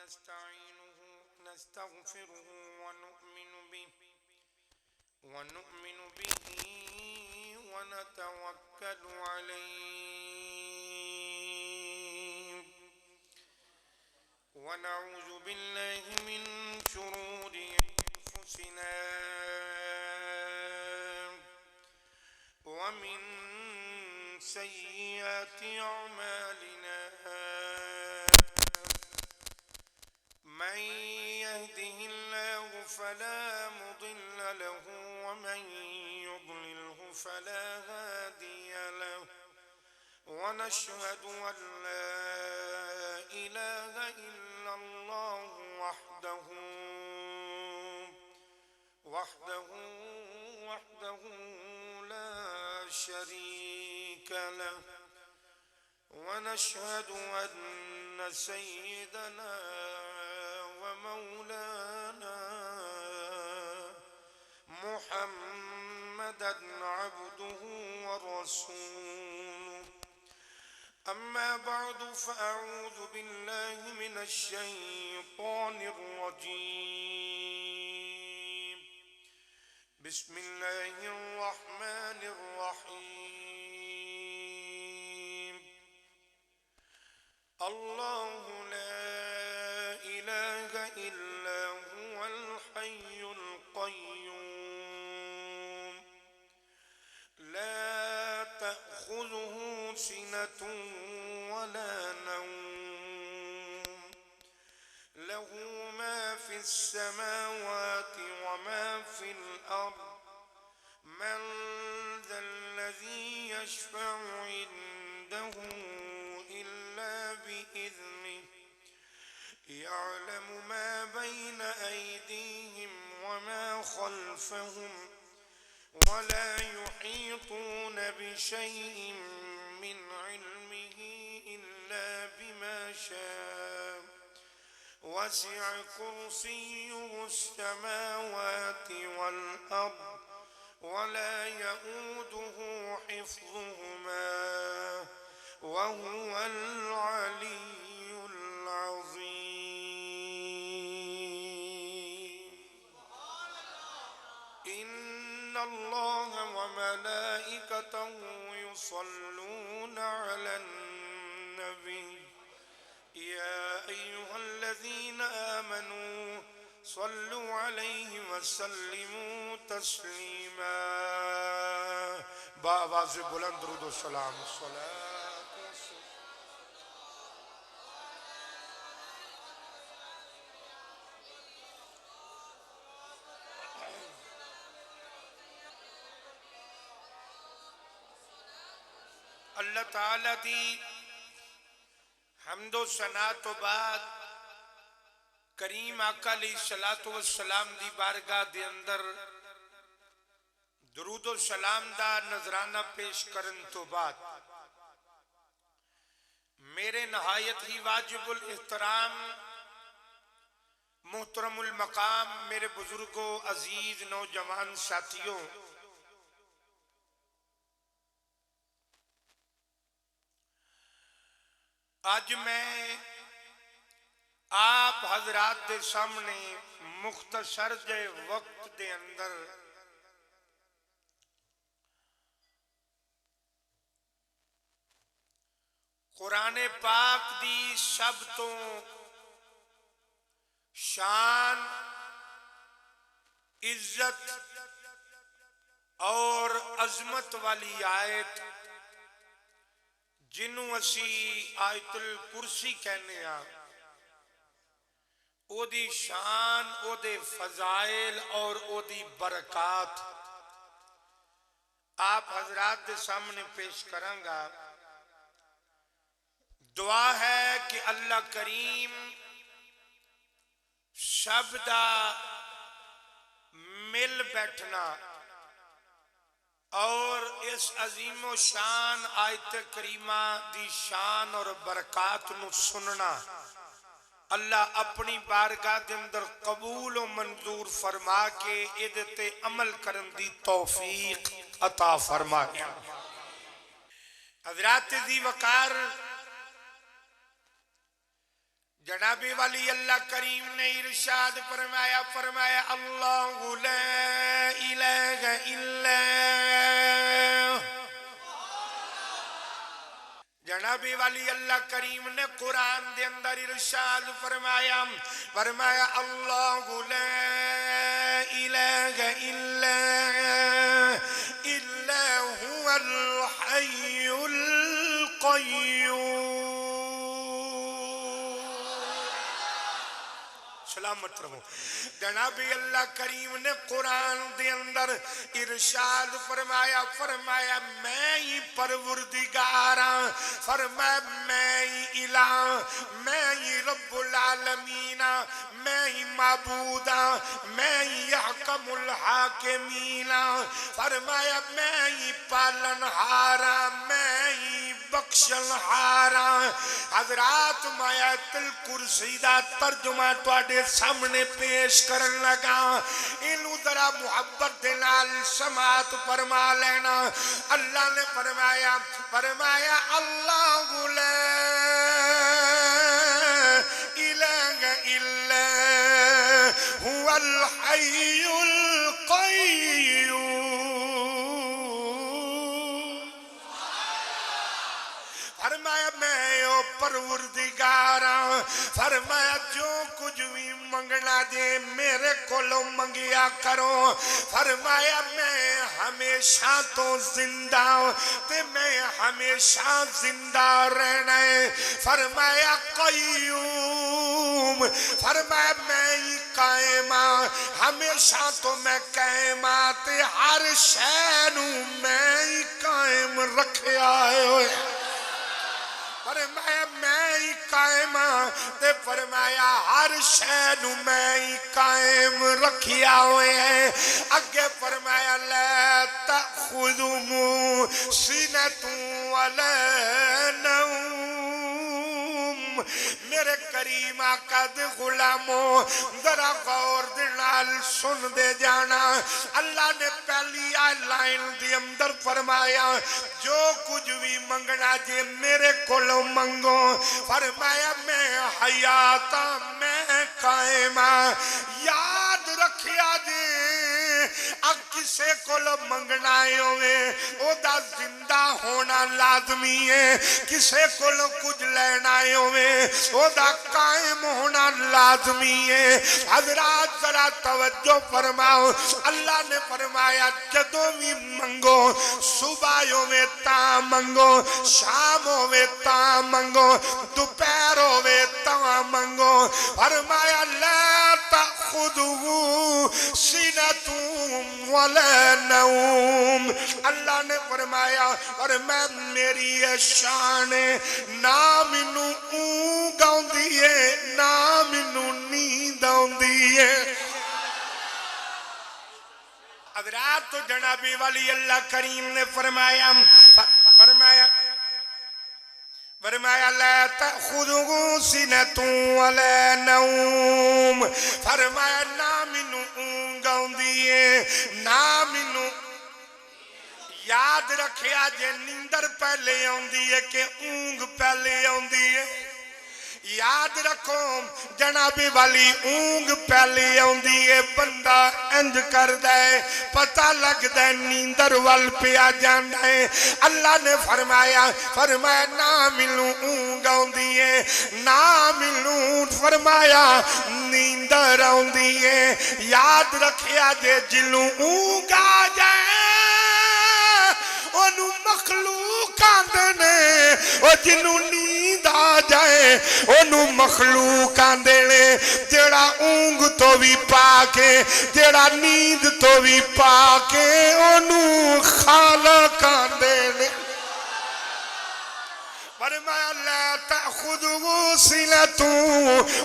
ونستعينه نستغفره ونؤمن به ونتوكل عليه ونعوذ بالله من شرور أنفسنا ومن سيئات أعمالنا من يهده الله فلا مضل له ومن يضلله فلا هادي له ونشهد أن لا إله إلا الله وحده لا شريك له ونشهد أن سيدنا ومولانا محمدا عبده ورسوله أما بعد فأعوذ بالله من الشيطان الرجيم بسم الله الرحمن الرحيم الله لا إله إلا هو الحي القيوم لا تأخذه سنة ولا نوم له ما في السماوات وما في الأرض من ذا الذي يشفع عنده إلا بإذنه يعلم ما بين أيديهم وما خلفهم ولا يحيطون بشيء من علمه إلا بما شاء وسع كرسيه السماوات والأرض ولا يؤوده حفظهما وهو العلي العظيم إن الله وملائكته يصلون على النبي يا أيها الذين آمنوا صلوا عليه وسلموا تسليما بآواز بلند درود و سلام اللہ تعالیٰ دی حمد و ثنا تو بعد کریم آقا علیہ السلام دی بارگاہ دے اندر درود و سلام دا نذرانہ پیش کرن تو بعد میرے نہایت ہی واجب الاحترام محترم المقام میرے بزرگوں عزیز نوجوان ساتھیوں آج میں آپ حضرات دے سامنے مختصر جے وقت دے اندر قرآن پاک دی سب تو شان عزت اور عظمت والی آیت جنوں اسی آیت الکرسی کہنے او دی شان او دے فضائل اور او دی برکات آپ حضرات دے سامنے پیش کروں گا دعا ہے کہ اللہ کریم سب دا مل بیٹھنا اور اس عظیم و شان آیت کریمہ دی شان اور برکات نو سننا اللہ اپنی بارگاہ دے اندر قبول و منظور فرما کے ادتے عمل کرن دی توفیق عطا فرما گیا حضرات دی وقار جناب ولی اللہ کریم نے ارشاد فرمایا اللہ لا الہ الا جناب ولی اللہ کریم نے قرآن دے اندر ارشاد فرمایا اللہ لا الہ الا هو الحی القیوم سلامت رہو جناب اللہ کریم نے قرآن دے اندر ارشاد فرمایا میں ہی پروردگار ہاں فرمایا میں ہی الہ میں ہی رب العالمین میں ہی معبود ہاں میں ہی یحکم الحاکمین فرمایا میں ہی پالن ہارا میں ہی بخشن ہارا حضرات میں آیت الکرسی دا ترجمہ تواڈے سامنے پیش کرن لگا انہوں ذرا محبت دے نال سماعت فرما لینا اللہ نے فرمایا اللہ لا الہ الا هو الحی القیوم فرمایا میں او پروردگاراں فرمایا جو کچھ بھی منگنا دے میرے کولوں منگیا کرو فرمایا میں ہمیشہ تو زندہ تے میں ہمیشہ زندہ رہنا ہے فرمایا قیوم فرمایا میں ہی قائم ہمیشہ تو میں قائم تے ہر شے نو میں ہی قائم رکھیا ہے فرمایا میں ہی قائم تے فرمایا ہر شے نو میں ہی قائم رکھیا ہوئے ہیں اگے فرمایا لا تأخذہ سنۃ ولا نوم میرے کریم آقا دے غلاموں ذرا غور دے نال سن دے جانا اللہ نے پہلی لائن دی اندر فرمایا جو کچھ بھی منگنا جے میرے کولوں منگو فرمایا میں حیاتا میں قائمہ یاد رکھیا جے اب کسے کولوں منگنا ہوئے او دا زندہ ہونا لازمی ہے کسے کولوں کچھ لینا ہوئے او دا قائم ہونا لازمی ہے حضرات ذرا توجہ فرماؤ اللہ نے فرمایا جدوں بھی منگو صبح ہوئے تا منگو شام ہوئے تا منگو دوپہر ہوئے تا منگو فرمایا لا تأخذہ سنۃ ولا نوم اللہ نے فرمایا اور میں میری شان نہ مینوں اونگ آؤندی ہے نہ مینوں نیند آؤندی ہے حضرات تو جناب ولی اللہ کریم نے فرمایا لا تأخذہ سنۃ ولا نوم فرمایا نہ مینوں اونگ آؤندی ہے نہ مینوں یاد رکھیا جے نیندر پہلے آؤندی ہے کہ اونگ پہلے آؤندی ہے یاد رکھو جناب والی اونگ پہلے آؤندی ہے بندہ انج کردا ہے پتہ لگدا ہے نیندر وال پیا جاندا ہے اللہ نے فرمایا نہ مینوں اونگ آؤندی ہے نہ مینوں فرمایا نیندر آؤندی ہے یاد رکھیا جے جنوں اونگ آ جائے انہوں مخلوق آندے نے او جنوں نیند آ جائے انہوں مخلوق آندے نے جیڑا اونگ تو بھی پا کے جیڑا نیند تو بھی پا کے انہوں خالق آندے نے فرمایا لا تأخذہ سنۃ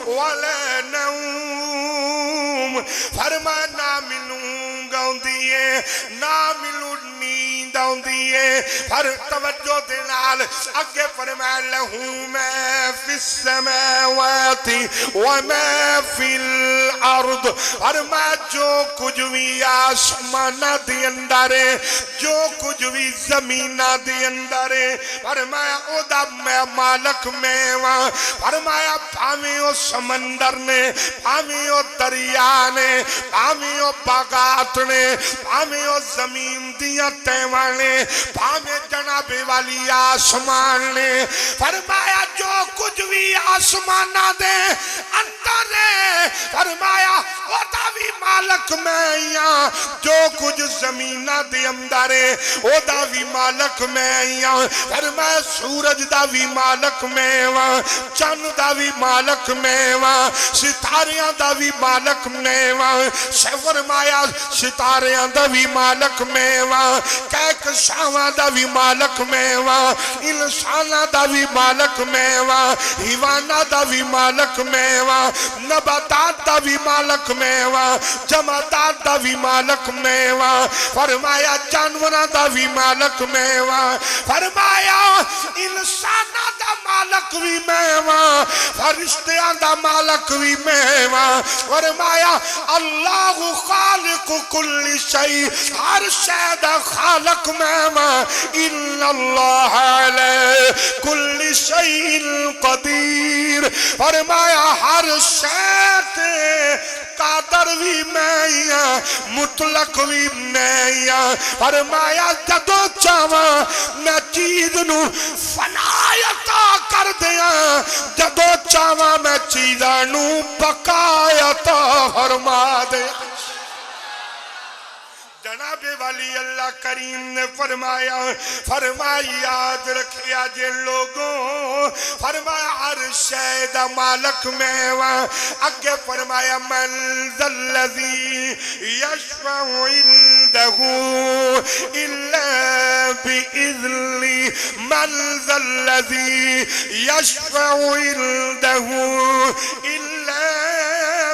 ولا نوم فرمایا نہ مینوں اونگ آؤندی ہے نہ مینوں نیند آندی ہے پر توجہ دے نال اگے فرمایا لہو میں فی السماوات وما فی الارض فرمایا جو کچھ بھی آسمانہ دے اندر ہے جو کچھ بھی زمینہ دے اندر ہے فرمایا او دا میں مالک میں وہاں فرمایا پاویں او سمندر نے پاویں او دریا نے پاویں او باغات نے پاویں او زمین دیاں تیواں نے پاویں جناب والی آسمان نے فرمایا جو کچھ بھی آسمانہ دے اندر ہے فرمایا او دا بھی مالک میں یہاں جو کچھ زمینہ دے اندر ہے او دا بھی مالک میں یہاں فرمایا سورج دا بھی مالک میں وہاں چند دا بھی مالک میں وہاں ستاریاں دا بھی مالک میں وہاں فرمایا ستاریاں دا بھی مالک میں وہاں کہکشاواں دا بھی مالک میں وہاں انساناں دا بھی مالک میں وہاں حیواناں دا بھی مالک میں وہاں نباتات دا بھی مالک میں وہاں جمادات دا بھی مالک میں وہاں فرمایا جانوراں دا بھی مالک میں وہاں فرمایا انساناں دا مالک بھی میں وہاں فرشتیاں دا مالک بھی میں وہاں فرمایا اللہ خالق کل شیء ہر شے دا خالق میں وہاں ان اللہ علی کل شیء قدیر فرمایا ہر شے تے قادر بھی میں یہاں مطلق بھی میں یہاں فرمایا جدو چاہاں میں چیز نو فنایتا کر دیا جدو چاہاں میں چیزاں نو بقایتا فرما دیا جناب والی اللہ کریم نے فرمایا یاد رکھیا جن لوگوں فرمایا ہر شے دا مالک میں وہاں اگے فرمایا من ذا الذی یشفع عنده الا بإذنہ من ذا الذی یشفع عنده الا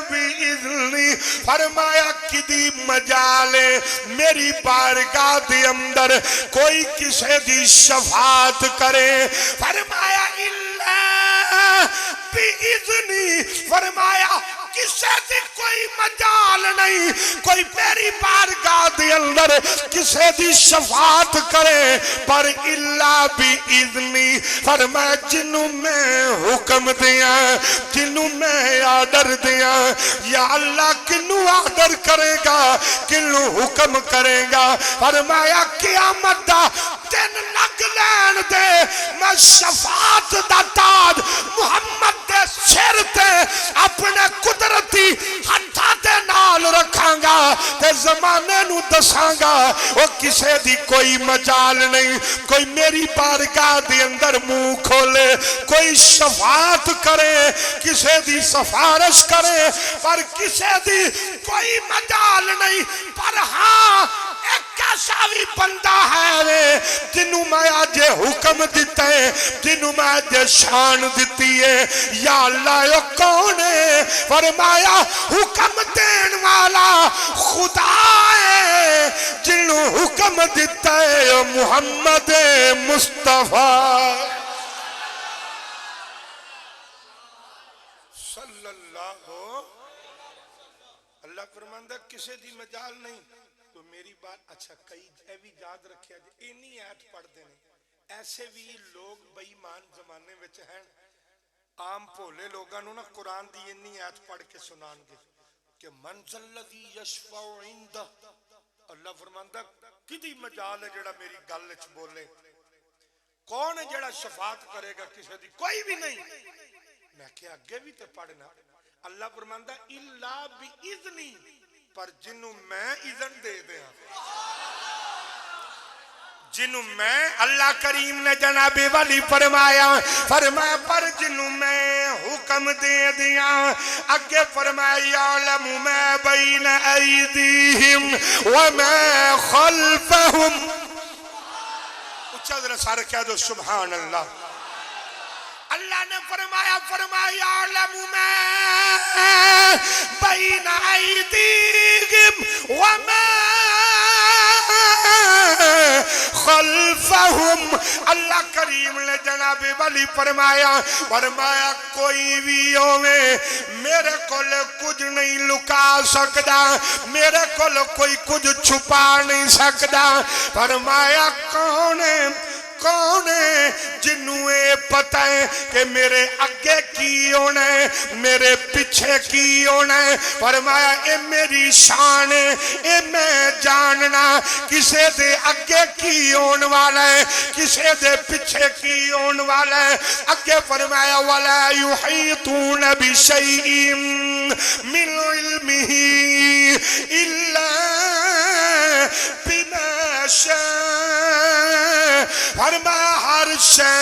بإذنہ فرمایا کدی مجالے میری بارگاہ دے اندر کوئی کسے دی شفاعت کرے فرمایا اللہ بِإِذْنِ فرمایا کسے دی کوئی مجال نہیں کوئی میری بارگاہ دے اندر کسے دی شفاعت کرے پر اللہ بِإِذْنِ فرمایا جنوں میں حکم دیا جنوں میں آڈر دیا یا اللہ کنوں آڈر کرے گا کنوں حکم کرے گا فرمایا قیامت دا دن لگ لین دے میں شفاعت دا تاج محمد دے سر تے اپنے قدرتی ہتھاں دے نال رکھاں گا تے زمانے نو دساں گا وہ کسے دی کوئی مجال نہیں کوئی میری بارگاہ دے اندر منہ کھولے کوئی شفاعت کرے کسے دی سفارش کرے پر کسے دی کوئی مجال نہیں پر ہاں ایک ایسا بھی بندہ ہے رے جنہوں میں آج حکم دیتا ہے جنہوں میں آج شان دیتی ہے یا اللہ یہ کون ہے فرمایا حکم دین والا خدا ہے جنہوں حکم دیتا ہے محمد مصطفیٰ صلی اللہ اللہ فرماندہ کسے دی مجال نہیں تو میری بات اچھا کئی اے بھی یاد رکھیا جائے اینی آیت پڑھ دینے ایسے بھی لوگ بے ایمان زمانے وچ ہیں عام بھولے لوگاں نو نا قرآن دی اینی آیت پڑھ کے سنان گے کہ منزل الذی یشفع عندہ اللہ فرماندا کدی مجال ہے جڑا میری گل وچ بولے کون ہے جڑا شفاعت کرے گا کسے دی کوئی بھی نہیں میں کہ آگے بھی تے پڑھنا اللہ فرماندا الا باذنی پر جنوں میں اذن دے دیا جنوں میں اللہ کریم نے جناب والی فرمایا پر جنوں میں حکم دے دیا اگے فرمایا یعلم ما بین ایدیہم وما خلفہم اچھا ذرا سارے کہہ دو سبحان اللہ اللہ نے فرمایا یعلم ما بین ایدیہم وما خلفہم. اللہ کریم نے جناب والی فرمایا کوئی بھی ہوئے میرے کول کچھ نہیں لکا سکدا، میرے کول کوئی کچھ چھپا نہیں سکدا. فرمایا کون ہے جنوں اے پتہ ہے کہ میرے اگے کی ہونا ہے میرے پیچھے کی ہونا ہے. فرمایا اے میری شان ہے، اے میں جاننا کسے دے اگے کی ہون والا ہے کسے دے پیچھے کی ہون والا ہے. اگے فرمایا وَلَا يُحِيطُونَ بِشَيْءٍ مِّنْ عِلْمِهِ إِلَّا بِمَا شَاءَ. فرمایا ہر شے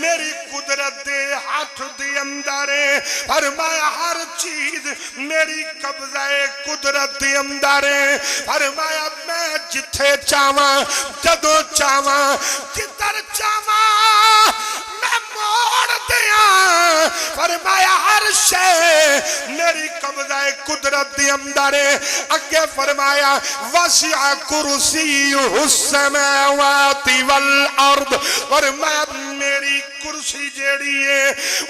میری قدرت دے ہاتھ دے اندر ہے. فرمایا ہر چیز میری قبضہ قدرت دے اندر ہے. فرمایا میں جتھے چاہواں جدو چاہواں جدھر چاہواں میں موڑ دیاں. فرمایا ہر شے میری قبضہ قدرت دے اندر ہے. اگے فرمایا وسع کرسیہ السماوات والارض. فرمایا میری کرسی جیڑی ہے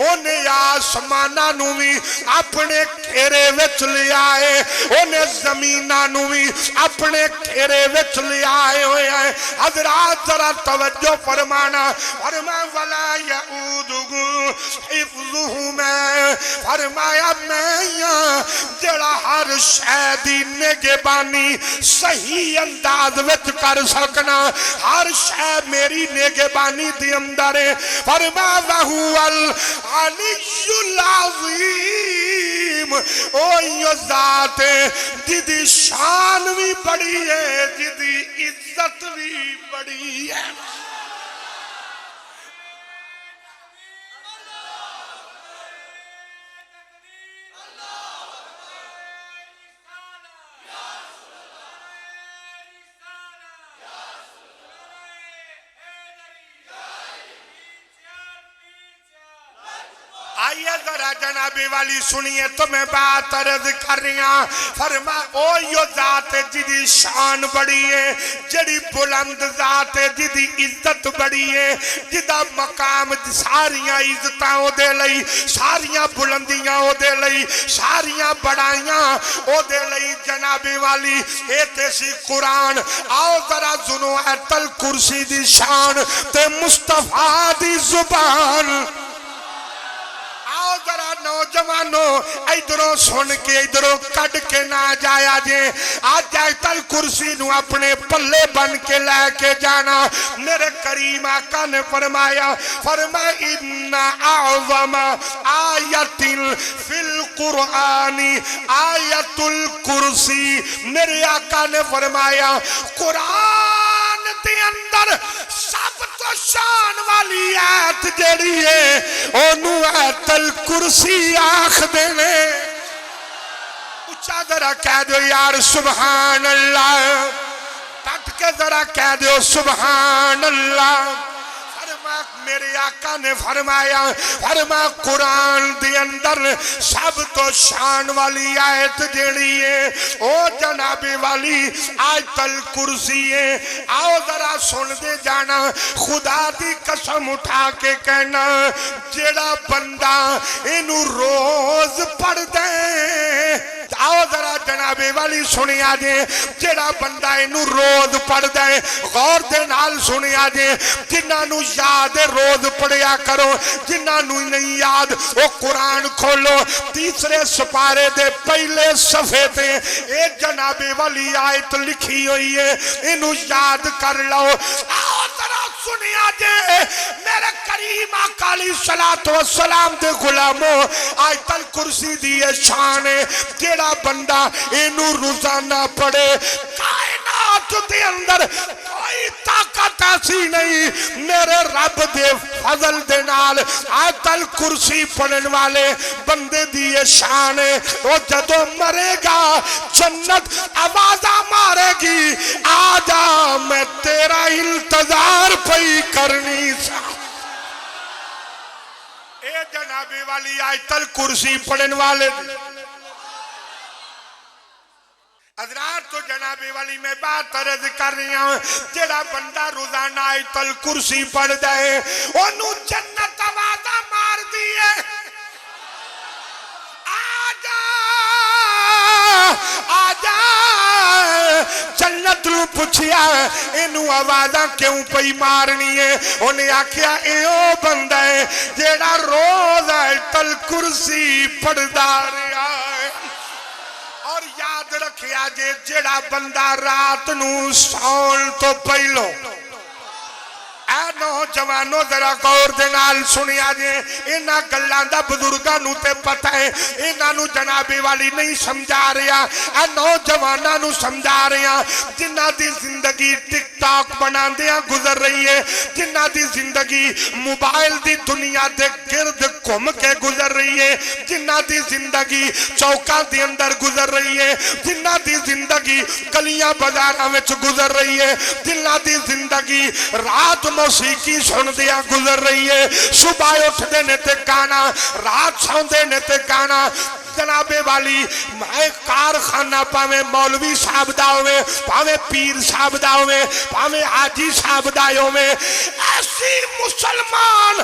انہیں آسمانہ نوی اپنے کھیرے وچ لے آئے انہیں زمینہ نوی اپنے کھیرے وچ لے آئے ہوئے ہیں. حضرات ذرا توجہ فرمانا. فرمایا وَلَا يَعُودُهُ حِفْظُهُمَا. فرمایا میں جڑا ہر شے دی نگہبانی صحیح انداز وچ کر سکنا ہر شے میری نگہبانی دی اندر ہے. فرمایا وَهُوَ الْعَلِيُّ الْعَظِيمُ. او یہ ذات ہے جدی شان بھی بڑی ہے جدی عزت بھی بڑی ہے. آئیے ذرا جنابی والی سنیے تو میں بات عرض کر رہی ہوں. فرما او یہ ذات جدی شان بڑی ہے جڑی بلند ذات ہے جدی عزت بڑی ہے جدا مقام ساریاں عزتاں او دے لئی ساریاں بلندیاں او دے لئی ساریاں بڑائیاں او دے لئی. جنابی والی اے تیسی قرآن. آؤ ذرا زنو ایتل کرسی دی شان تے مصطفیٰ دی زبان. ذرا نوجوانوں ادھروں سن کے ادھروں کٹ کے نہ جایا جے. آج آیتل کرسی نو اپنے پلے بن کے لے کے جانا. میرے کریم آقا نے فرمایا ان اعظم آیت فی القرآن آیت الکرسی. میرے آقا نے فرمایا قرآن دے اندر سب تو شان والی آیت جڑی ہے اونوں آیتل کرسی آخ دینے. اچھا ذرا کہہ دو یار سبحان اللہ. ڈٹ کے ذرا کہہ دو سبحان اللہ. میرے آقا نے فرمایا قرآن دے اندر سب تو شان والی آیت جیڑی ہے او جناب والی آیت الکرسی ہے. آؤ ذرا سن دے جانا. خدا دی قسم اٹھا کے کہنا جیڑا بندہ انہوں روز پڑھ دے. آؤ ذرا جناب والی سنیا جے جیڑا بندہ انہوں روز پڑھ دے غور دے نال سنیا جے. جنہاں نو یاد روز پڑھیا کرو جنہاں نو نہیں یاد وہ قرآن کھولو تیسرے سپارے دے پہلے صفحے تے اے جناب والی آیت لکھی ہوئی ہے انہوں یاد کر لو. آؤ ذرا سنیا جے میرے کریم آقا علیہ السلام دے غلاموں آیت الکرسی دی شان ہے. جیڑا بندہ انہوں روزانہ پڑھے کائنات دے اندر کوئی طاقت ایسی نہیں میرے رب دے فضل دے نال آیت الکرسی پڑھن والے بندے دی شان ہے. وہ جدو مرے گا جنت آوازہ مارے گی آجا میں تیرا انتظار پئی کرنی سا. اے جنابی والی آیت الکرسی پڑھن والے حضرات تو جناب والی میں بات عرض کر رہی ہوں جڑا بندہ روزانہ آیت الکرسی پڑھ دے انہوں جنت وعدہ مار دیے آجا جنت نو پوچھیا اینو آوازاں کیوں پئی مارنی ہے انہیں آکھیا ایو بندہ ہے جیڑا روز آیت الکرسی پڑھدا رہیا ہے اور یاد رکھیا جے جیڑا بندہ رات نو سون تو پہلو اے نوجوانوں ذرا غور دے نال سنیا جے انہاں گلاں دا بزرگاں نوں تے پتہ ہے انہاں نوں جناب والی نہیں سمجھا رہا اے نوجواناں نوں سمجھا رہا جنہاں دی زندگی ٹک ٹاک بناندیاں گزر رہی ہے جنہاں دی زندگی موبائل دی دنیا دے گرد گھم کے گزر رہی ہے جنہاں دی زندگی چوکاں دے اندر گزر رہی ہے جنہاں دی زندگی گلیاں بازاراں وچ گزر رہی ہے جنہاں دی زندگی رات موسیقی سن دیا گزر رہی ہے صبح اٹھ دینے تے گانا رات سون دینے تے گانا جناب والی میں کارخانہ پاویں مولوی صاحب دا ہوئے پاویں پیر صاحب دا ہوئے پاویں حاجی صاحب دا ہوئے ایسی مسلمان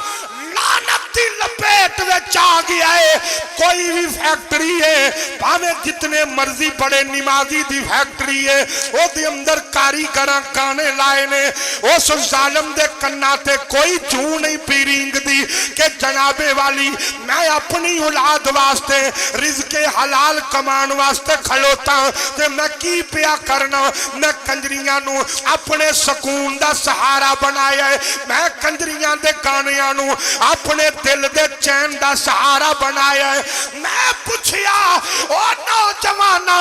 لعنت دی لپیٹ وچ آ گیا ہے کوئی بھی فیکٹری ہے پاویں جتنے مرضی بڑے نمازی دی فیکٹری ہے او دے اندر کاریگراں گانے لائے نے اس ظالم دے کنا تے کوئی جو نہیں پیرینگ دی کہ جناب والی میں اپنی اولاد واسطے رزق حلال کمان واسطے کھلوتا تے میں کی پیا کرنا میں کنجریاں نو اپنے سکون دا سہارا بنایا ہے میں کنجریاں دے گانیاں نو اپنے دل دے چین دا سہارا بنایا ہے میں پوچھیا او نوجوانا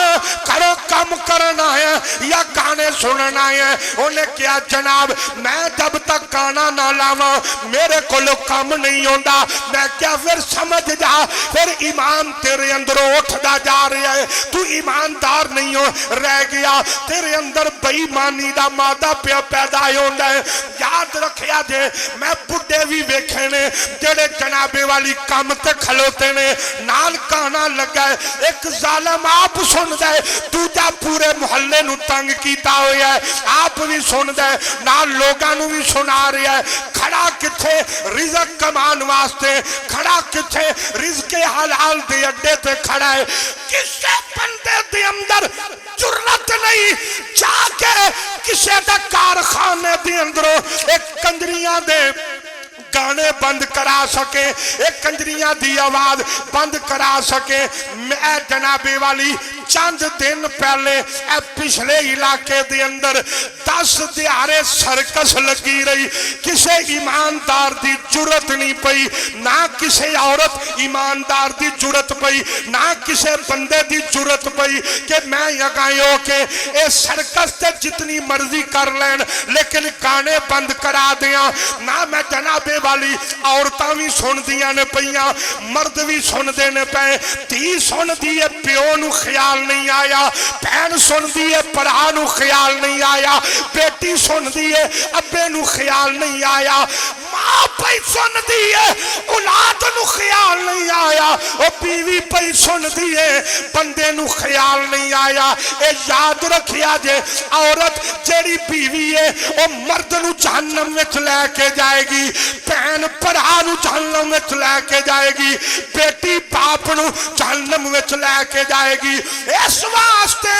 کرو کم کرنا ہے یا گانے سننا ہے انہیں کیا جناب میں جب تک گانا نہ لاواں میرے کو لو کم نہیں ہوندا میں کیا پھر سمجھ جا پھر ایمان تیرے اندر اٹھدا جا رہا ہے تو ایماندار نہیں ہو رہ گیا تیرے اندر بے ایمانی دا مادہ پیا پیدا ہوندا ہے یاد رکھیا جے میں بڈھے بھی ویکھے نے جڑے جناب والی کم تے کھلوتے نے نال گانا لگا ہے ایک ظالم آپ سن دے دوجا پورے محلے نو تنگ کیتا ہویا ہے آپ بھی سن دے نال لوگاں نو بھی سنا رہا ہے کھڑا کتھے رزق کمان واسطے کھڑا کتھے رزق حلال دے اڈے تے کھڑا ہے کسے بندے دے اندر جرت نہیں جا کے کسے دے کارخانے دے اندروں ایک کنجریاں دے گانے بند کرا سکے ایک کنجریاں دی آواز بند کرا سکے میں جناب والی چند دن پہلے اے پچھلے علاقے دے اندر 10 دیارے سرکس لگی رہی کسے ایماندار دی جرت نہیں پئی نہ کسے عورت ایماندار دی جرت پئی نہ کسے بندے دی جرت پئی کہ میں یگائیوں کے اے سرکس تے جتنی مرضی کر لین لیکن گانے بند کرا دیاں نہ میں جناب والی عورتاں بھی سن دیاں نے پئیاں مرد بھی سن دینے پئے تھی سن دیے پیو نو خیال نہیں آیا بہن سن دیے پڑھا نو خیال نہیں آیا بیٹی سن دیے ابے نو خیال نہیں آیا ماں پئی سن دیے اولاد نو خیال نہیں آیا او بیوی پئی سن دیے بندے نو خیال نہیں آیا اے یاد رکھیا جے عورت جیڑی بیوی ہے او مرد نو جہنم میں لے کے جائے گی بہن پڑھا نو جہنم میں لے کے جائے گی بیٹی باپ نو جہنم میں لے کے جائے گی اس واسطے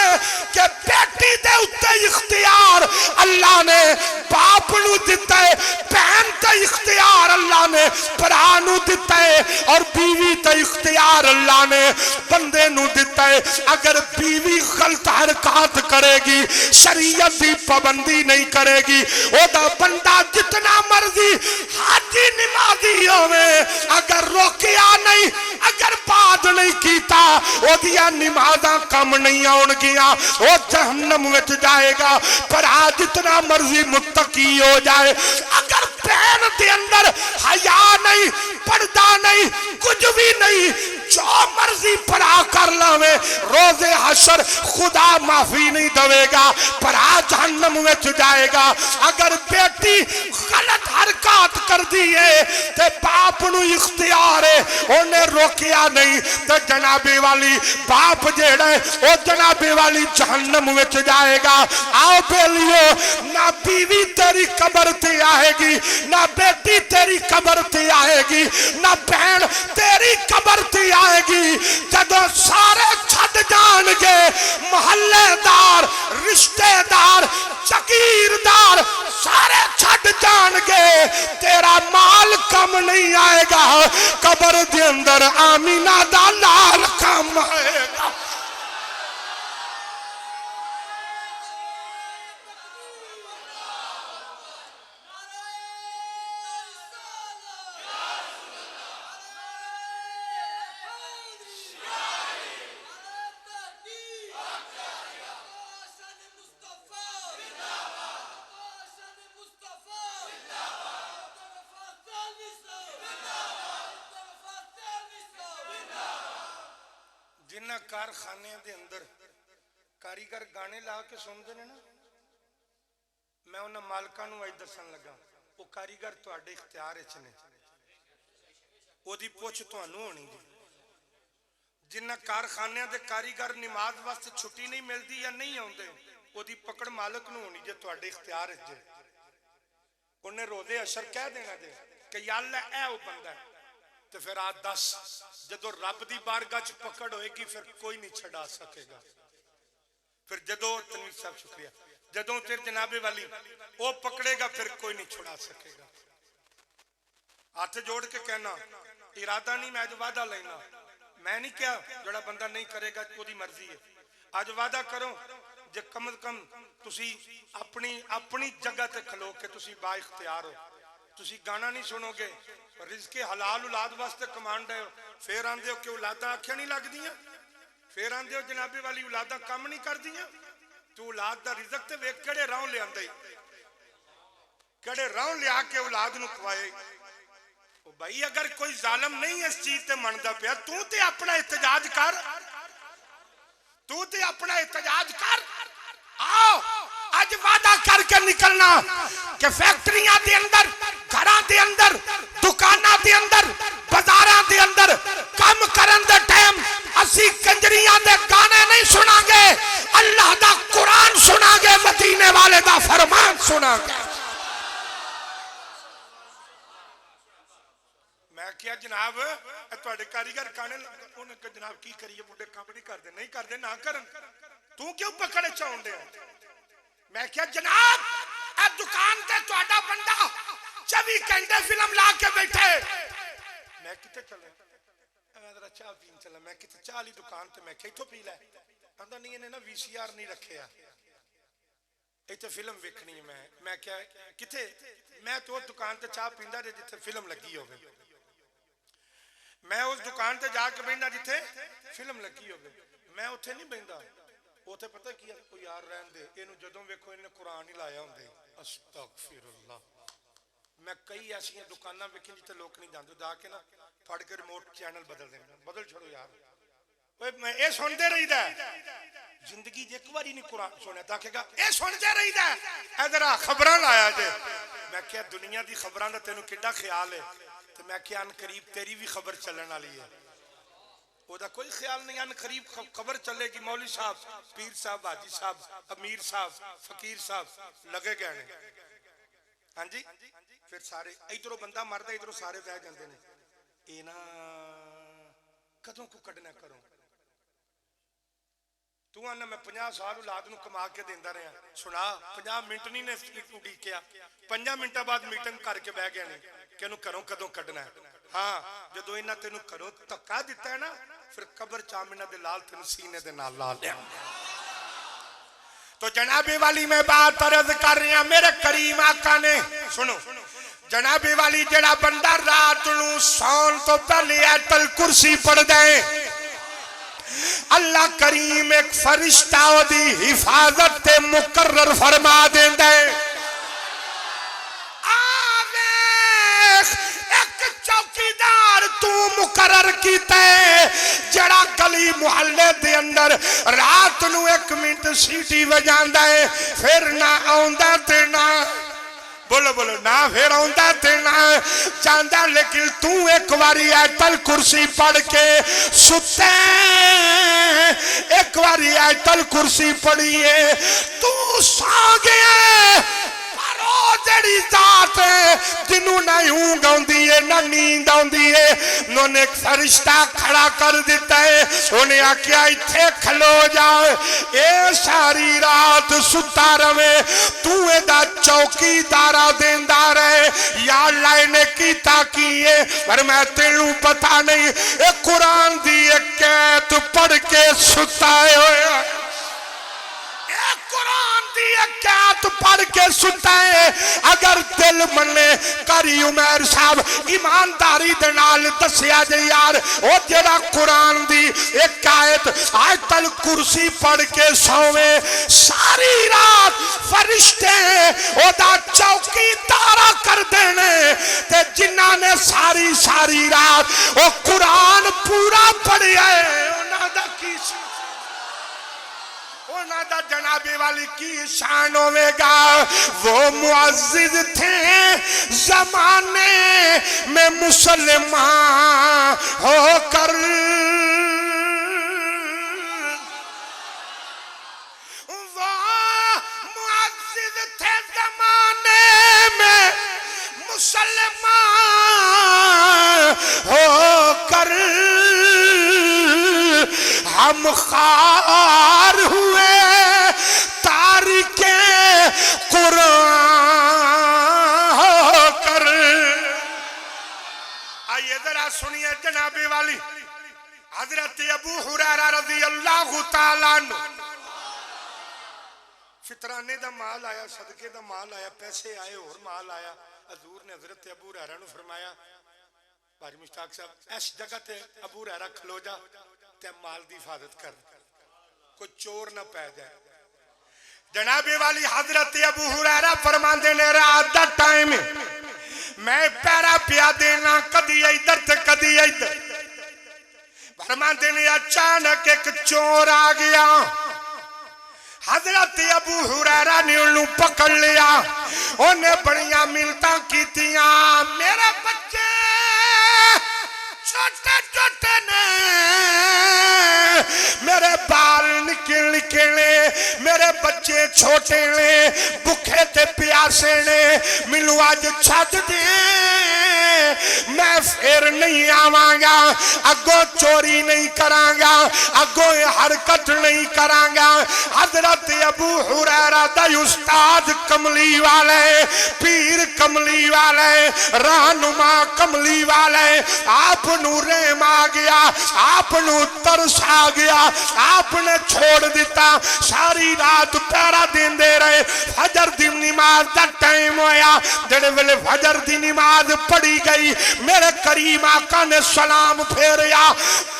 کہ بیٹی دے اتے اختیار اللہ نے باپ نو دیتا ہے بہن تے اختیار اللہ نے پڑھا نو دیتا ہے اور بیوی تے اختیار اللہ نے بندے نو دیتا ہے اگر بیوی غلط حرکات کرے گی شریعت دی پابندی نہیں کرے گی او دا بندہ جتنا مرضی حاجی نمازی ہوئے اگر روکیا نہیں اگر بات نہیں کیتا او دیا نمازاں کم نہیں آن گیا او جہنم وچ جائے گا پر آج اتنا مرضی متقی ہو جائے اگر بہن دے اندر حیا نہیں پردہ نہیں کچھ بھی نہیں جو مرضی پڑھا کر لاوے روز حشر خدا معافی نہیں دوے گا پر آج جہنم میں جائے گا اگر بیٹی غلط حرکات کر دیئے تے باپ نو اختیار ہے انہیں روکیا نہیں تے جنابی والی باپ جیڑا ہے او جنابی والی جہنم وچ جائے گا آؤ بیلیو نہ بیوی تیری قبر تے آئے گی نہ بیٹی تیری قبر تے آئے گی نہ بہن تیری قبر تے آئے گی جدو سارے چھڈ جان گے محلے دار رشتے دار چکیردار سارے چھڈ جان گے تیرا مال کم نہیں آئے گا قبر دے اندر آمینہ دا لال کم آئے گا جنہ کارخانے دے اندر کاریگر گانے لا کے سن دے نا میں انہاں مالکاں نوں اج دسن لگا وہ کاریگر تواڈے اختیار وچ نے او دی پوچھ تانوں ہونی جی جنہ کارخانیاں دے کاریگر نماز واسطے چھٹی نہیں ملدی یا نہیں آوندے او دی پکڑ مالک نوں ہونی جے تواڈے اختیار وچ جے انہیں روزے عشر کہہ دینا دے کہ یا اللہ اے او بندہ ہے تو پھر آج 10 جدو رب دی بارگاہ چ پکڑ ہوئے گی پھر کوئی نہیں چھڑا سکے گا پھر جدو تنویر صاحب شکریہ جدو تیر جناب والی وہ پکڑے گا پھر کوئی نہیں چھڑا سکے گا ہاتھ جوڑ کے کہنا ارادہ نہیں میں آج وعدہ لینا میں نہیں کیا جڑا بندہ نہیں کرے گا وہ دی مرضی ہے آج وعدہ کرو جے کم از کم تسی اپنی جگہ تے کھلو کے تسی با اختیار ہو تسی گانا نہیں سنو گے رزق حلال اولاد واسطے کمانڈ ہے پھر آندے ہو کہ اولاداں آنکھیں نہیں لگ دیاں پھر آندے ہو جنابی والی اولاداں کم نہیں کر دیاں تو اولاد دا رزق تے ویکھ کڑے راہوں لے آندے کڑے راہوں لیا کے اولاد نو کھوائے او بھائی اگر کوئی ظالم نہیں اس چیز تے مندا پیا تو تے اپنا احتجاج کر تو تے اپنا احتجاج کر آؤ آج وعدہ کر کے نکلنا کہ فیکٹریاں دے اندر گھراں دے اندر دکاناں دے اندر بازاراں دے اندر کم کرن دے ٹائم اسی کنجریاں دے گانے نہیں سنا گے اللہ دا قرآن سنا گے مدینے والے دا فرمان سنا گے میں کیا جناب تواڈے کاریگر کانے انہاں کہ جناب کی کریے بڈے کام نہیں کردے نہ کرن تو کیوں پکڑے چاون دے میں کیا جناب اے دکان تے تواڈا بندہ 24 گھنٹے فلم لا کے بیٹھے میں کتے چلے میں ذرا چاہ پین چلا میں کتے چاہ لی دکان تے میں کتھوں پی لے آندا نہیں انہیں نا وی سی آر نہیں رکھیا ایتھے فلم ویکھنی میں کیا کتے میں تو دکان تے چاہ پیندا جتھے فلم لگی ہوے میں اس دکان تے جا کے بیٹھنا جتھے فلم لگی ہوے میں اوتھے نہیں بیٹھدا اوتھے پتہ کیا کوئی یار رہن دے اینو جدوں ویکھو انہیں قرآن ہی لایا ہوندے استغفر اللہ میں کئی ایسی دکاناں ویکھیں جتے لوگ نہیں جاندے جا کے نا پھڑ کے ریموٹ چینل بدل دینا بدل چھوڑو یار میں اے سنتے رہی دا زندگی جے ایک باری نہیں قرآن سنیا تاکہ گا اے سنتے رہی دا ادھر خبراں لایا جے میں کیا دنیا دی خبراں دا تینوں کیڈا خیال ہے تو میں کیا ان قریب تیری بھی خبر چلن والی ہے وہ دا کوئی خیال نہیں ان قریب خبر چلے گی مولوی صاحب پیر صاحب حاجی صاحب امیر صاحب فقیر صاحب لگے گئے ہیں ہاں جی پھر سارے ادھروں بندہ مردا ادھروں سارے بہ جاندے نے اے نا کدوں کو کڈنا کروں تو آنا میں 50 سال اولاد نو کما کے دیندا رہا سنا 50 منٹ نہیں نے اڈیکیا 5 منٹاں بعد میٹنگ کر کے بہ گئے نے کہ انہوں کروں کدوں کڈنا ہے ہاں جدو انہاں تینوں کرو دھکا دیتا ہے نا پھر قبر چامنہ دے لال تینوں سینے دے نال لا لیا تو جنابی والی میں بات عرض کر رہی ہوں میرے کریم آقا نے سنو جنابی والی جڑا بندہ رات نو سون تو پہلے آیت الکرسی پڑھ دے اللہ کریم ایک فرشتہ دی حفاظت تے مقرر فرما دیندا ہے تو مقرر کیتا ہے جڑا گلی محلے دے اندر رات نو 1 منٹ سیٹی وجاندا ہے پھر نہ آوندا تے نہ بولو بولو نہ پھر آندا تے نہ جاندا لیکن تو ایک واری آیت الکرسی پڑھ کے ستے ایک واری آیت الکرسی پڑھیے تو سو گیا پر او جڑی ذات ہے جنوں نہ اونگ آندی ہے نہ نیند آندی ہے انہوں نے ایک فرشتہ کھڑا کر دیتا ہے انہیں آکیا ایتھے کھلو جا اے ساری رات ستا روے تو اے دا چوکی دارا دیندہ رہے یا اللہ نے کیتا کیے پر میں تینوں پتا نہیں اے قرآن دی ایک قید پڑھ کے ستائے ہوئے قرآن دی ایک پڑھ کے سنتا ہے اگر دل منے کری عمر صاحب ایمانداری دنال دسیا جے یار او جڑا قرآن دی ایک آیت الکرسی پڑھ کے سوے ساری رات فرشتے او دا چوکی دارا کر دینے تے جنہ نے ساری رات او قرآن پورا پڑھیا ہے انہاں دا کی دا جناب والی کی شان ہوئے گا وہ معزز تھے زمانے میں مسلمان ہو کر وہ معزز تھے زمانے میں مسلمان ہو کر ہم خار ہوئے تاریخ قرآن ہو کر آئیے ذرا سنیے جناب والی حضرت ابو ہریرہ رضی اللہ تعالیٰ عنہ فطرانے دا مال آیا صدقے دا مال آیا پیسے آئے اور مال آیا حضور نے حضرت ابو ہریرہ نے فرمایا بھائی مشتاق صاحب اس جگہ تے ابو ہریرہ کھلو جا تے مال دی حفاظت کر کوئی چور نہ پہ جائے جناب والی حضرت ابو ہریرہ فرماندے نے رات دا ٹائم میں پیرا پیا دینا کدی ادھر تے کدی ادھر فرماندے نے اچانک ایک چور آ گیا حضرت ابو ہریرہ نے انہوں پکڑ لیا انہیں بڑیاں ملتاں کیتیاں میرے بچے چھوٹے چھوٹے نے میرے بال نکلے میرے بچے چھوٹے نے بکھے تے پیاسے نے ملو آج چھٹ دے میں پھر نہیں آواں گا اگو چوری نہیں کراں گا اگو حرکت نہیں کراں گا حضرت ابو ہریرہ دا استاد کملی والے پیر کملی والے رہنما کملی والے آپ نو رحم آ گیا آپ نو ترس آ گیا آپ نے چھوڑ دیتا ساری رات پیرا دین دے رہے فجر دی نماز دا ٹائم ہویا جڑے ویلے فجر دی نماز پڑھی گئی میرے کریم آقا نے سلام پھیریا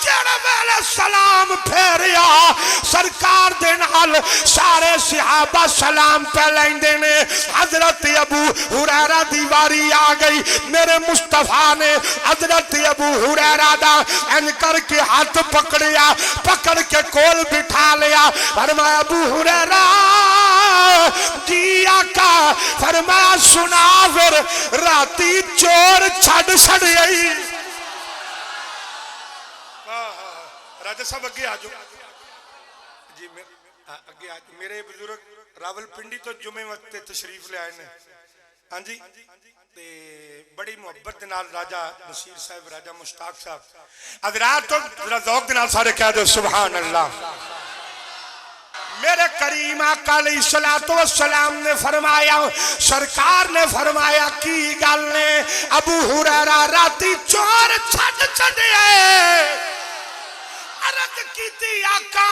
جڑے ویلے سلام پھیریا سرکار دے نال سارے صحابہ سلام پہ لیندے نے حضرت ابو ہریرہ دی واری آ گئی میرے مصطفیٰ نے حضرت ابو ہریرہ دا ان کر کے ہاتھ پکڑیا پکڑ کے کول بٹھا لیا فرمایا ابو ہریرہ جی آقا فرمایا سنا پھر راتی چور چھڑ چھڑ گئی راجہ صاحب اگے آجو جی اگے آجو میرے بزرگ راول پنڈی تو جمعے وقت تشریف لے آئے نے ہاں جی بڑی محبت دنال راجہ نصیر صاحب راجہ مشتاق صاحب حضرات تو ذوق دنال سارے کہہ دو سبحان اللہ میرے کریم آقا علیہ السلام نے فرمایا سرکار نے فرمایا کی گل نے ابو ہریرہ راتی چور چھڑ چھڑے عرض کیتی آقا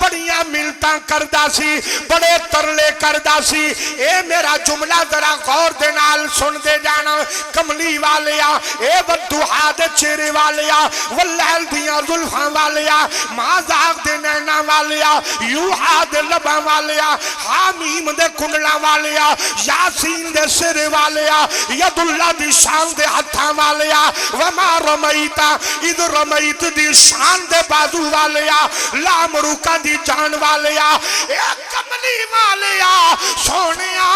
بڑیاں ملتاں کردہ سی بڑے ترلے کردہ سی اے میرا جملہ ذرا غور دے نال سن دے جانا کملی والیا اے بدوحا دے چہرے والیا واللیل دیاں ظلفاں والیا مازاق دے نینا والیا یوحا دے لباں والیا حامیم دے کنڈلا والیا یاسین دے سرے والیا ید اللہ دی شان دے ہتھاں والیا وما رمیتا اذ رمیت دی شان دے بازو والیا لامروکہ دی جان والیا اے کملی والیا سونیا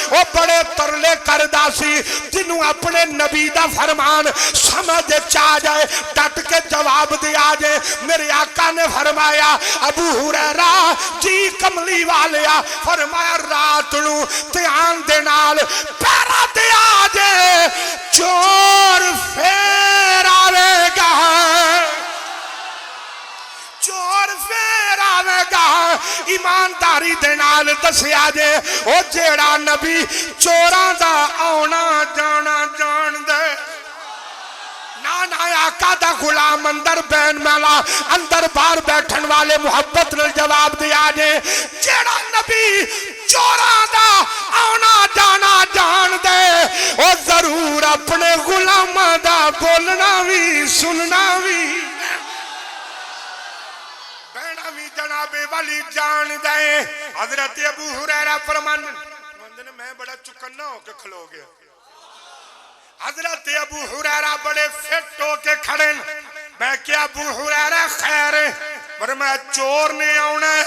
او بڑے ترلے کردا سی جنوں اپنے نبی دا فرمان سمجھ چا جائے ڈٹ کے جواب دیا جائے میرے آقا نے فرمایا ابو ہریرہ جی کملی والیا فرمایا رات نو دھیان دے نال پیرا دیا جائے چور پھر آوے گا چور پھر آوے گا ایمانداری دے نال دسیا جے او جیڑا نبی چوراں دا آنا جانا جان دے نانا آقا دا غلام اندر بین میلا اندر بار بیٹھن والے محبت نال جواب دیا جے جیڑا نبی چوراں دا آنا جانا جان دے او ضرور اپنے غلاماں دا بولنا بھی سننا بھی بہنا بھی جناب والی جان دے حضرت ابو ہریرہ فرماندے میں بڑا چکنا ہو کے کھلو گیا حضرت ابو ہریرہ بڑے فٹ ہو کے کھڑے میں کیا ابو ہریرہ خیر ہے پر میں چور نہیں آنا ہے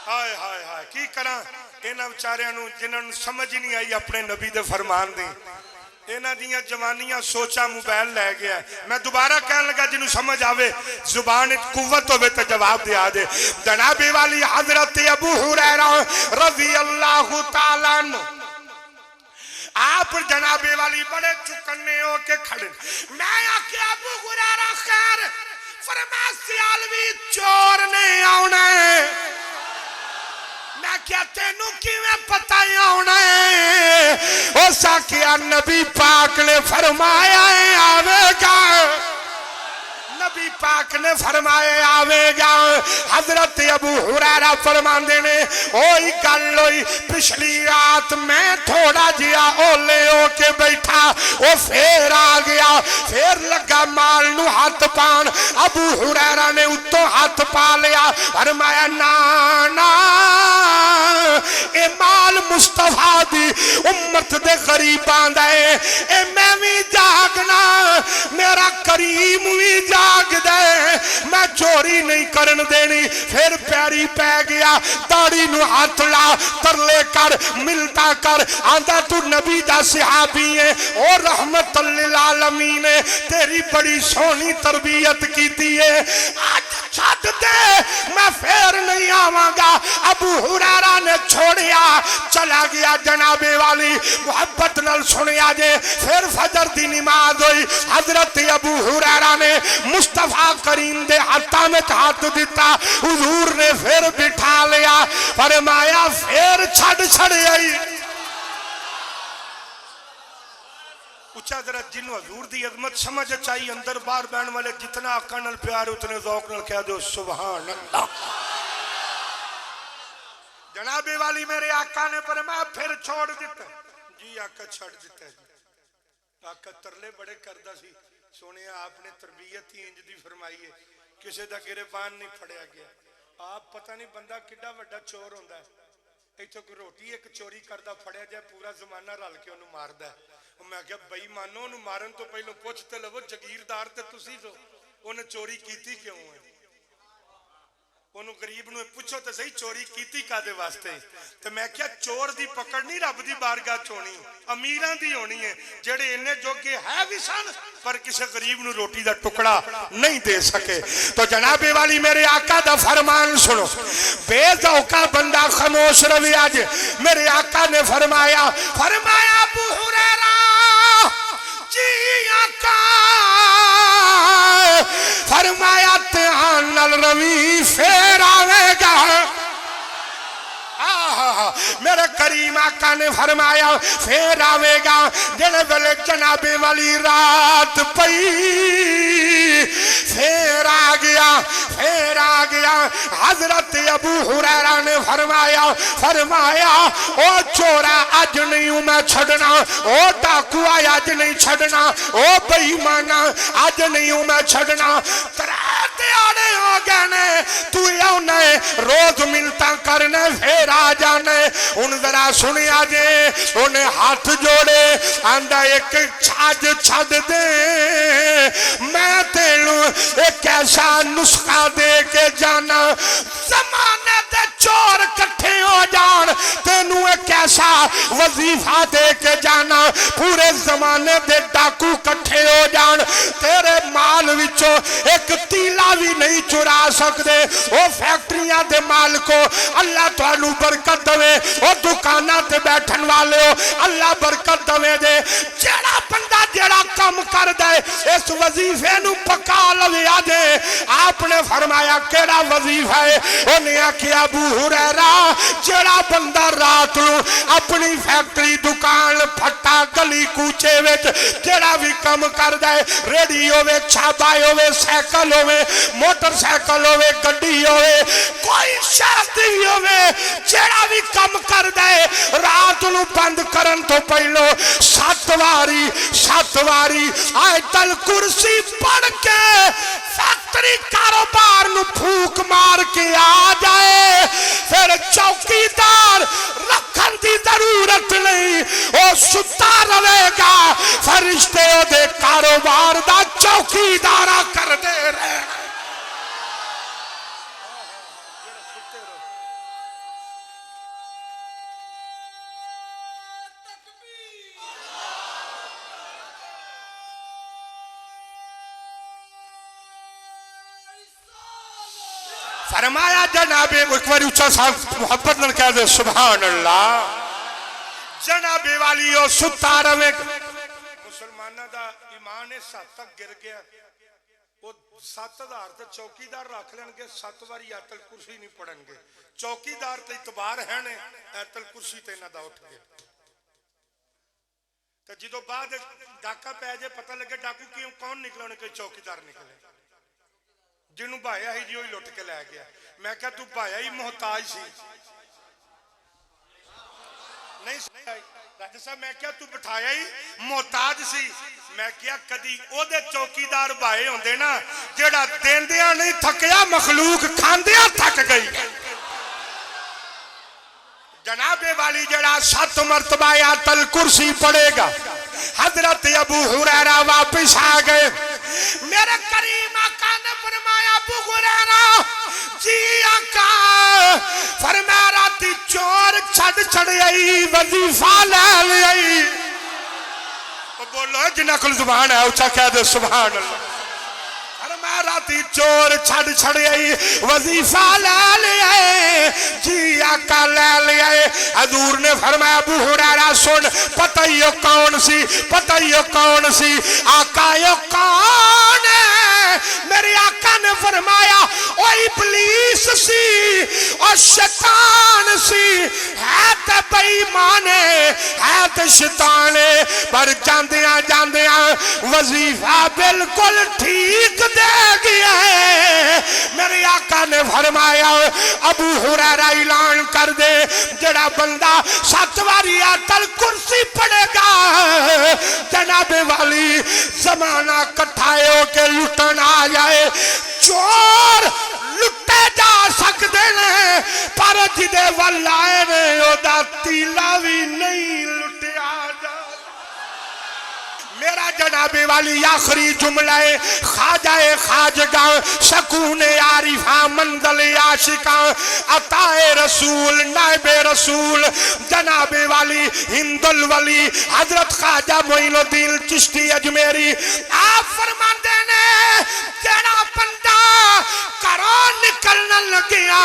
ہائے ہائے ہائے کی کرا اینا بچاریاں جنہوں سمجھ نہیں آئی اپنے نبی دے فرمان دیں اینا دیاں جوانیاں سوچا موبائل لے گیا میں دوبارہ کہنے لگا جنہوں سمجھ آوے زبان قوت ہوئے تو جواب دیا دے جناب والی حضرت ابو ہریرہ رضی اللہ تعالیٰ عنہ آپ جناب والی بڑے چکنے ہو کے کھڑے میں آکے ابو ہریرہ خیر فرمایا سیالوی چور نہیں آنا ہے میں کیا تینوں کیویں پتہ ہی آنا ہے اوسا کیا نبی پاک نے فرمایا ہے آوے گا نبی پاک نے فرمائے آوے گا حضرت ابو ہریرہ فرماندے نے اوہی گل ہوئی پچھلی رات میں تھوڑا جیا اولے ہو کے بیٹھا وہ پھر آ گیا پھر لگا مال نو ہاتھ پان ابو ہریرہ نے اتوں ہاتھ پا لیا فرمایا نا اے مال مصطفیٰ دی امت دے غریبان دے اے میں بھی جاگنا میرا کریم بھی جاگ دے میں چوری نہیں کرن دینی پھر پیاری پہ گیا داڑی نو ہاتھ لا ترلے کر ملتا کر آندہ تو نبی دا صحابی ہے اور رحمت للعالمین ہے تیری بڑی سونی تربیت کی دیئے آج چھت دے میں پھر نہیں آواں گا ابو ہریرہ نے چھوڑیا چلا گیا جناب والی محبت نل سنیا جے پھر فجر دی نماز ہوئی حضرت ابو ہریرہ نے مصطفیٰ کریم دے ہاتھا میں ہاتھ دیتا حضور نے پھر بٹھا لیا فرمایا پھر چھڑ آئی اچھا ذرا جن حضور دی عظمت سمجھ چاہیے اندر بار بین والے جتنا آقا نال پیار اتنے ذوق نال کہہ دو سبحان اللہ جناب والی میرے آقا نے فرمایا پھر چھوڑ دیتا جی آقا چھڑ دیتا ہے آقا ترلے بڑے کردہ سی سونے آپ نے تربیت ہی انج دی فرمائی ہے کسے دا گریبان نہیں پھڑیا گیا آپ پتہ نہیں بندہ کڈا وڈا چور ہوندا ہے ایتھے کوئی روٹی ایک چوری کردہ پھڑیا جائے پورا زمانہ رل کے انہوں ماردا ہے میں کہا بھائی مانو انہوں مارن تو پہلو پوچھتے لو جگیردار تے تسی تو انہیں چوری کیتی کیوں ہے انہوں غریب نو پوچھو تے صحیح چوری کیتی کا دے واسطے تو میں کیا چور دی پکڑ نہیں رب دی بارگاہ چونی امیران دی ہونی ہے جڑے انہیں جو کہ ہے بھی سن پر کسی غریب نو روٹی دا ٹکڑا نہیں دے سکے تو جناب والی میرے آقا دا فرمان سنو بے ذوقہ بندہ خاموش روی آج میرے آقا نے فرمایا ابو ہریرہ جی آقا فرمایا تیان نل روی پھر آوے گا میرے کریم آقا نے فرمایا پھر آوے گا جنہ ویلے جناب والی رات پئی پھر آ گیا حضرت ابو ہریرہ نے فرمایا او چورا اج نہیں ہوں میں چھڑنا او ڈاکو آیا اج نہیں چھڑنا او بے ایمانا اج نہیں ہوں میں چھڑنا 3 دیاڑے ہو گئے نے تو آنے روز ملتا کرنے پھر آ جانے ان ذرا سنیا جے انہیں ہاتھ جوڑے آندہ ایک چھاج چھڑ دے میں تینوں ایک ایسا نسخہ دے کے جانا زمانے دے چور کٹھے ہو جان تینوں ایک ایسا وظیفہ دے کے جانا پورے زمانے دے ڈاکو کٹھے ہو جان تیرے مال وچوں ایک تیلا بھی نہیں چرا سکتے وہ فیکٹریاں دے مال کو اللہ توانو برکت دوے وہ دکانہ تے بیٹھن والے ہو اللہ برکت دوے دے جیڑا بندہ جیڑا کم کر دے اس وظیفے نو پکا لوے آجے آپ نے فرمایا کیڑا وظیفہ ہے انہیں آکھیا ابو ہریرہ جیڑا بندہ رات نو اپنی فیکٹری دکان پھٹا گلی کوچے وچ جیڑا بھی کم کر دے ریڈیو وے چھابائے ہوئے سیکل ہوئے موٹر سیکل ہوئے گڈی ہوئے کوئی شادی ہوئے جیڑا بھی کم کر دے رات نو بند کرن تو پہلو سات واری آیت الکرسی پڑھ کے فیکٹری کاروبار نو پھوک مار کے آ جائے پھر چوکیدار رکھن دی ضرورت نہیں وہ ستا رہے گا فرشتے دے کاروبار دا چوکیدارا کر دے رہے فرمایا جناب ایک بار اچھا صاحب محبت نہ کہہ دے سبحان اللہ جناب والیو ستا روے مسلمانہ دا ایمان سات تک گر گیا وہ 7,000 تے چوکیدار رکھ لیں گے 7 باری آیت الکرسی نہیں پڑھیں گے چوکیدار تے اعتبار ہے نے آیت الکرسی تے نہ دا اٹھ گئے تو جدو بعد ڈاکہ پہ جے پتہ لگے ڈاکو کیوں کون نکلے انہیں کوئی چوکیدار نکلے جنہوں بھایا ہی جو ہی لوٹ کے لے گیا میں کہا تو بھایا ہی محتاج سی نہیں راجہ صاحب میں کہا تو بٹھایا ہی محتاج سی میں کہا کدی او دے چوکیدار بھائے ہوں دے نا جیڑا دین دیا نہیں تھکیا مخلوق کھان دیا تھک گئی جناب والی جڑا 7 مرتبہ آیت الکرسی پڑھے گا حضرت ابو ہریرہ واپس آ گئے میرے کریم آقا نے فرمایا ابو ہریرہ جی آقا فرمایا راتی چور چھڑ آئی وظیفہ لے آئی بولو جنہ کل زبان ہے اچھا کہہ دے سبحان اللہ راتی چور چھڑ آئی وظیفہ لے آئے جی آقا لے آئے حضور نے فرمایا ابو ہریرہ سن پتہ ہی کون سی آقا یہ کون ہے میرے آقا نے فرمایا او ابلیس سی اور شیطان سی ہے تے بے ایمان ہے تے شیطان پر جاندیاں وظیفہ بالکل ٹھیک دے گیا ہے میرے آقا نے فرمایا ابو ہریرہ اعلان کر دے جڑا بندہ 7 باری آیت الکرسی پڑھے گا جناب والی زمانہ کٹھائے ہو کے لٹن آ جائے چور لٹے جا سکتے ہیں پر جدے واللائے نے او دا تیلا بھی نہیں لٹیا جا میرا جناب والی آخری جملہ خواجہ خواجگاں سکون عارفاں منزل عاشقاں عطائے رسول نائب رسول جناب والی ہند الولی حضرت خواجہ معین الدین چشتی اجمیری آپ فرماندے نے جڑا بندہ کرو نکلنا لگیا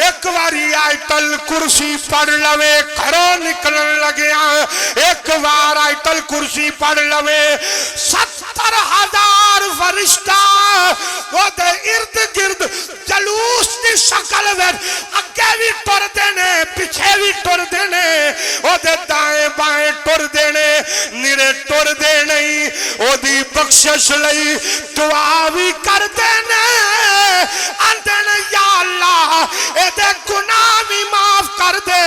ایک باری آیت الکرسی پڑھ لوے کرو نکلن لگیا ایک بار آیت الکرسی پڑھ لوے 70,000 فرشتہ وہ دے ارد گرد جلوس دی شکل ویت اگے بھی ٹر دینے پیچھے بھی ٹر دینے وہ دے دائیں بائیں ٹر دینے نیرے ٹر دینے وہ دی بخشش لئی دعا بھی کر دینے اندن یا اللہ اے دے گناہ بھی معاف کر دے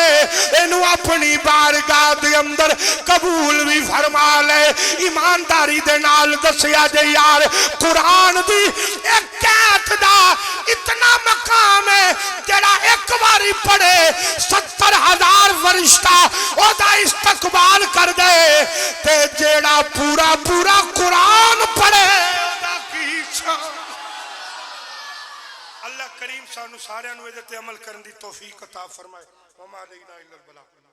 انہوں اپنی بارگاہ دے اندر قبول بھی فرما لے ایمانداری دے نال دسیا جے یار قرآن دی ایک ایت دا اتنا مقام ہے جڑا ایک باری پڑھے 70,000 فرشتہ او دا استقبال کر دے تے جڑا پورا پورا قرآن پڑھے او دا کی شان اللہ کریم سانو سارے نو تے عمل کرن دی توفیق عطا فرمائے وما علینا الا البلاغ